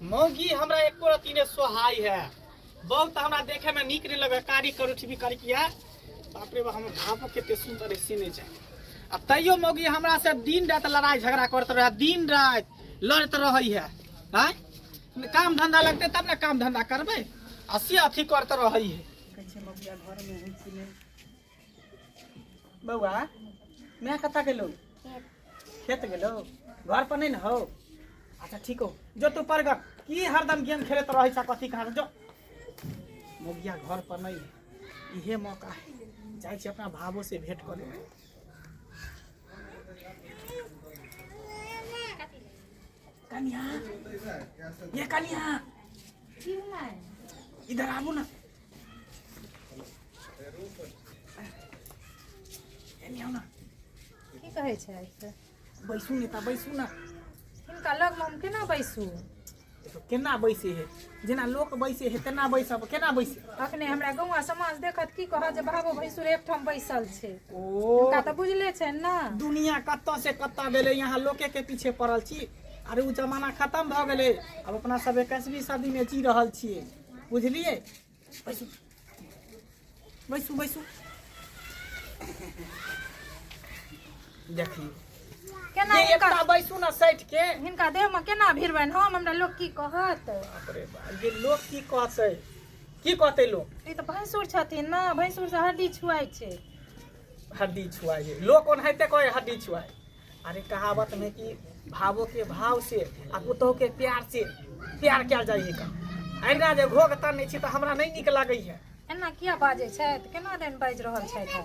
मौगी हमरा एको रती ने सोहाय है। बहुत हमरा देखे में निक नहीं लगे, कारी करू भी करी किया। बाप रे बा, हम भावो केते सुंदर ऐसे नहीं जाए। आ तैयो मौगी हमरा से दिन रात लड़ाई झगड़ा करते रहे, दिन रात लड़ते रही है। हैं? काम धंधा लगते तब ना काम धंधा करबे, असी अथी करते रही है। कैसे मौगिया घर में हुई नहीं। बउआ मैं कता गेलो? खेत गेलो, घर पर नहीं न हो? अच्छा ठीक हो, जो तू पर की हरदम गेम खेलत रही छ, कथी कहा जो मौगिया घर पर नहीं है। इहे मौका है, जाए छी अपना भावो से भेंट कर ले। कन्या, ये कन्या इधर आबू ना। एनी आओ ना। की कहै छै से? बैसू नेता बैसू ना। हिनका लग में हम केना बैसू? देखो केना बैसे है, जेना लोक बैसे है तेना बैसब। केना बैसे? अखने हमरा गौवा समाज देखत की कहत जे भागो भैंसुर एकठाम बैसल छै। ओ हुनका तऽ बुझले छै ना, दुनिया कत्ता से कत्ता भेले, यहाँ लोके के पीछे पड़ल छी। अरे उ जमाना खत्म भ गेले, अब अपना सब 21वीं सदी में जी रहल छिए, बुझलिए? बैसू बैसू बैसू। देखिए केना ये हिनका एकटा बैसू ना सैठ के। हिनका देह में केना भिरबनि हम? हमरा लोग की कहत? बाप रे बा, ये लोग की कहते, की कहते लोग? ई तऽ भैंसुर छथिन ना, भैंसुर से हड्डी छुआइ छै। हड्डी छुआए है लोग, ओनाहिते कहे हड्डी छुआए। अरे कहावत में कि भावों के भाव से आ पुतोह के प्यार से प्यार क्या जाइए का। अहिना जे घोग तन छी तो हमरा नहीं निक लागे है। एना किया बाजै छथि? केना दिन बाजि रहल छथि?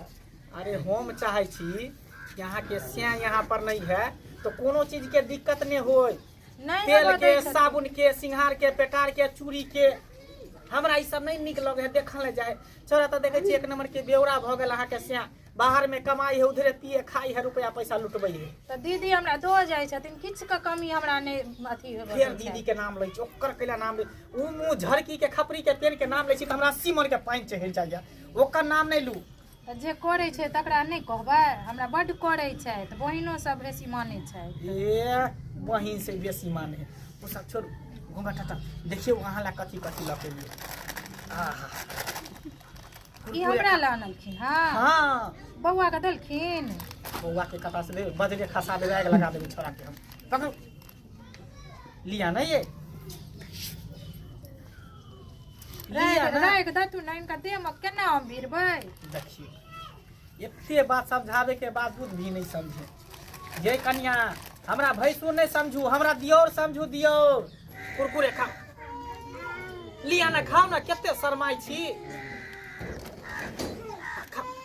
अरे हम चाहे छी यहाँ के स्या यहाँ पर नहीं है तो कोनो चीज के दिक्कत नहीं होय। नहीं तेल हेबऽ दै के, छथिन। साबुन के, सिंगार के, पेटार के, चूड़ी के, हमरा ई सब नहीं निक लगे है। देखल ले जाए चोरा तो देखे छी एक नंबर के बेउरा भ गेल अहाँ के स्या। बाहर में कमाई है, उधरे पिए खाई है, रुपया पैसा लुटबै है। तऽ दीदी हमरा दो जाइ छथिन, किछु के कमी हमरा नहीं अथी हेबऽ फिर दै दीदी छै। के नाम लै छी, ओकर कैला नाम लै उ मुँह झरकी के खपरी के पेन के नाम लै छी त हमरा 80 मन के पानि चढ़ि जाइए। ओकर नाम नहीं लू। तऽ जे करै छै तकरा नहीं कहबै? हमरा बड्ड करै छथि, बहिनो सब बेसी मानै छथि। ए बहिन से बेसी माने ओ सब छोड़ू, घूंघट हटा। देखियो अहाँ ला कथी कथी लके लिए। आहा ई हमरा लऽ आनलखिन। हाँ हां बौआ के देलखिन। बौआ के कथा से दे, बजरे खसा दे, आग लगा देबे छोरा के हम। पकड़ो लिया नहीं ये लिया ना। राखि दतु ना, इनका देह में केना हम भिरबै? देखिए एते बात समझावे के बावजूद भी नहीं समझे। ये कन्या हमरा भैंसुर नहीं समझू, हमरा दियोर समझू। दियोर कुरकुरे खा लिया ना, खाओ ना, केते शर्माई छी।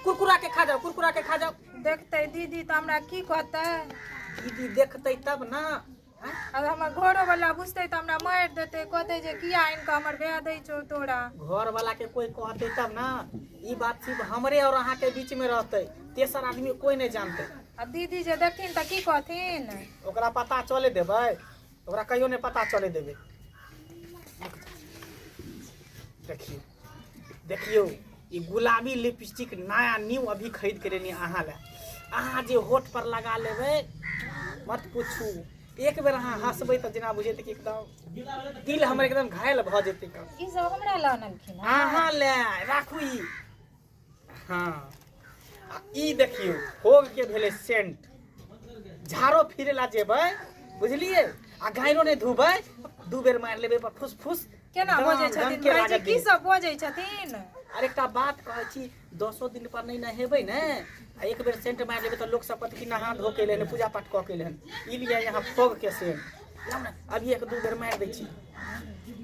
कुरकुरा के खा जाओ, कुरकुरा के खा जाओ। देखते दीदी तो हमरा की कहते? दीदी देखते तब ना। अब हमर घरो वाला बुझते तो हमरा मारि देते, कहते जे किया इनका हमर ब्याह दै छौ तोरा। घर वाला के कोई कहते तब ना। ई बात सिर्फ हमरे और अहाँ के बीच में रहते, तेसर आदमी कोई नहीं जानते। आ दीदी जे देखथिन तऽ की कहथिन? ओकरा पता चले देबै? ओकरा कहियो नहीं पता चले देबै। देखियो देखियो ये गुलाबी लिपस्टिक नया न्यू अभी खरीद के लेनी अहाँ ले। अहाँ जे होठ पर लगा लेबै मत पूछू। एक बेर अहाँ हंसबै तऽ जेना बुझेतै कि एकदम दिल हमर एकदम घायल भ जेतै। ई सब हमरा लऽ आनलखिन। अहाँ ले राखू ई। हाँ आ ई देखियो होग के भेले सेंट। झाड़ो फिरे ला जेबै बुझलिए, आ गायरो नहीं धुबै, दू बेर मार लेबै पर फुस फुस। केना बजै छथिन भाईजी? की सब बजै छथिन? अरे एकटा बात कहै छी, 10 दिन पर नहीं नहेबै ने, आ एक बेर सेंट मार लेबै तऽ लोग सब कहत कि नहा धो के लेने पूजा पाठ क के लेन। ई लिए यहाँ फोग के सेंट लाउ ना, अभी एक दू बेर मार दै छी।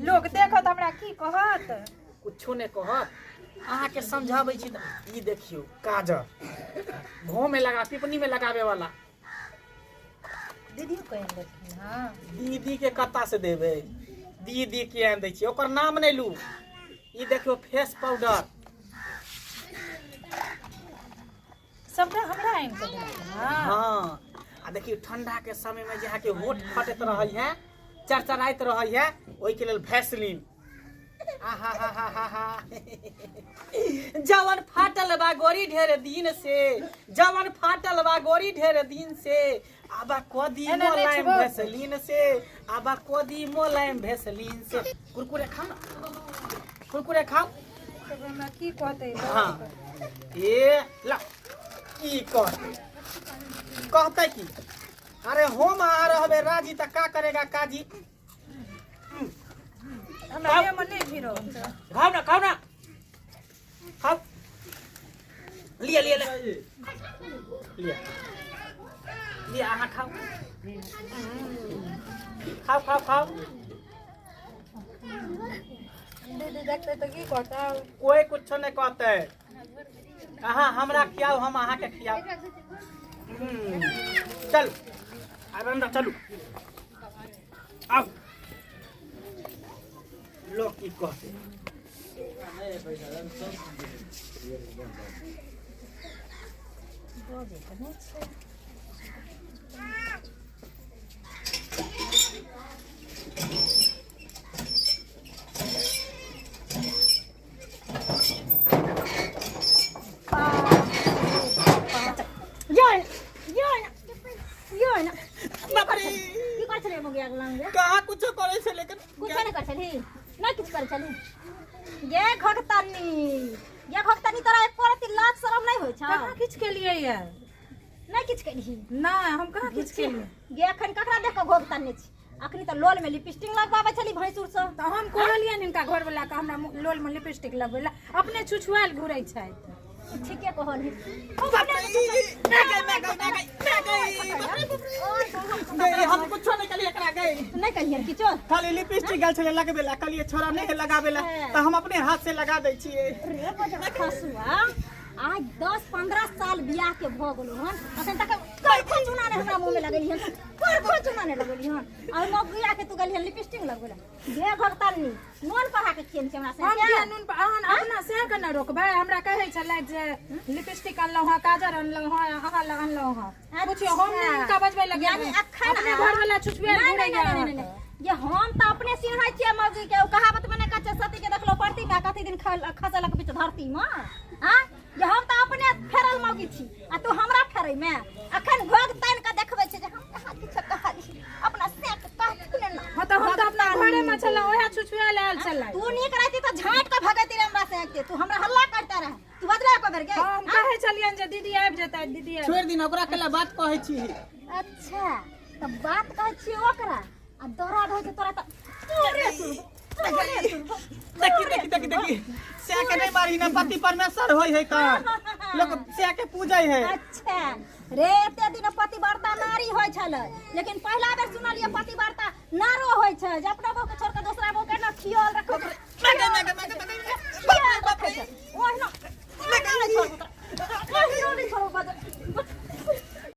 लोग देखत हमरा की कहत? कुछो नहीं कहत। अहाँ के समझाबै छी त ई देखियो काजर घों में लगा, पिपनी में लगावे वाला। दीदी कह देलखिन। हाँ दीदी के कत्ता से देबै? दीदी के आन दै छी, ओकर नाम नहीं लू। ई देखियो फेस पाउडर सबटा हमरा आनि के देलखिन। हाँ हाँ आ देखियो ठंडा के समय में जहाँ के होठ फटत रही है, चरचराइत रही है, ओई के लेल वैसलीन। जवन फाटल बा गोरी ढेर दिन से, जवन फाटल बा गोरी ढेर दिन से, आबा कोदी एने नहीं मोलायम छुबो। भेसलीन से आबा कोदी मोलायम भेसलीन से कुरकुरे खाओ ना कुरकुरे खाओ तब हमरा की कहते हाँ ए ला की कहते की अरे हम आ रहबे राजी त का करेगा काजी हमरा ये मन नहीं फिरो खाओ ना खाओ लिया लिया लिया लिया हाँ खाओ खाओ दीदी देखते तो की कहता कोई कुछ नहीं कहते अहाँ हमरा खियाओ हम अहाँ के खियाओ चल अब अंदर चलू आओ लोग की कहते बाप रे की कर छले मगिया लंग कहाँ कुछ करे से लेकिन कुछ नहीं कर छली नहीं कुछ कर छली ये घोकतानी तोरा एक परती लाज शरम नहीं होय छ कहाँ किछ के लिए यार नहीं किछ कही ना हम कहाँ किछ के लिए ये अखन ककरा देख के घोकतानी छी अखनी तो लोल में लिपस्टिक लगबाबे छली भैंसुर से तो हम कहलिए इनका घर वाला का हमरा लोल में लिपस्टिक लगवेला अपने छुछुआल घुरै छै ठीके कहली बाप रे हम कुछ नहीं कलिए करा गए नहीं कहिए किछो खाली लिपस्टिक गल छले लगबेला कलिए छोरा नहीं लगाबेला तो हम अपने हाथ से लगा दै छिए रे बजरा खसुआ आज 10-15 साल बियाह के भ गेलो हन अखन तक कोई चुना ने हमरा मुंह में लगेली हन कोई चुना ने लगेली हन और मगिया के तू गली हन लिपस्टिक लगवेला बे भक्तानी नोन पढ़ा के खियन छै हमरा से हम किया नून अहन अपना से के न रोकबै हमरा कहै छलै जे लिपस्टिक अनलौ हां काजर अनलौ हां अहाँ ल अनलौ हां पूछियो हम उनका बजबै लगे यानी अखन अपने घर वाला छुछुआल घुरै गया ये हम त अपने सिन्हाय छियै मौगी के कहावत में ने कच्चे सती के देखलो पड़ती में कथि दिन खसलक बीच धरती में हां ये हम त अपने फेरल मौगी छी आ तू हमरा फेरै में अखन घोग तान के देखबै छै जे हम कहा किछ कहली अपना से कहथिन ना हां तो हम तो अपना घरे में छला ओहे छुछुआल आयल छलै तू नीक रहती त झाट के भगैती रे हमरा से के तू हमरा हल्ला करता रह तू बदला को बेर गे हम कहै छलियन जे दीदी आबि जेतै दीदी छोड़ दिन ओकरा केला बात कहै छी अच्छा त बात कहै छी ओकरा आ दौरा रहै छै तोरा त तोरे देखी से के नहीं मारी ना पति परमेश्वर होय है का लोग से के पूजै है अच्छा रे एते दिन पतिव्रता नारी होय छले लेकिन पहला बेर सुनलिए पतिव्रता नारो होय छै जे अपना बहू के छोड़ के दूसरा बहू के न खियाल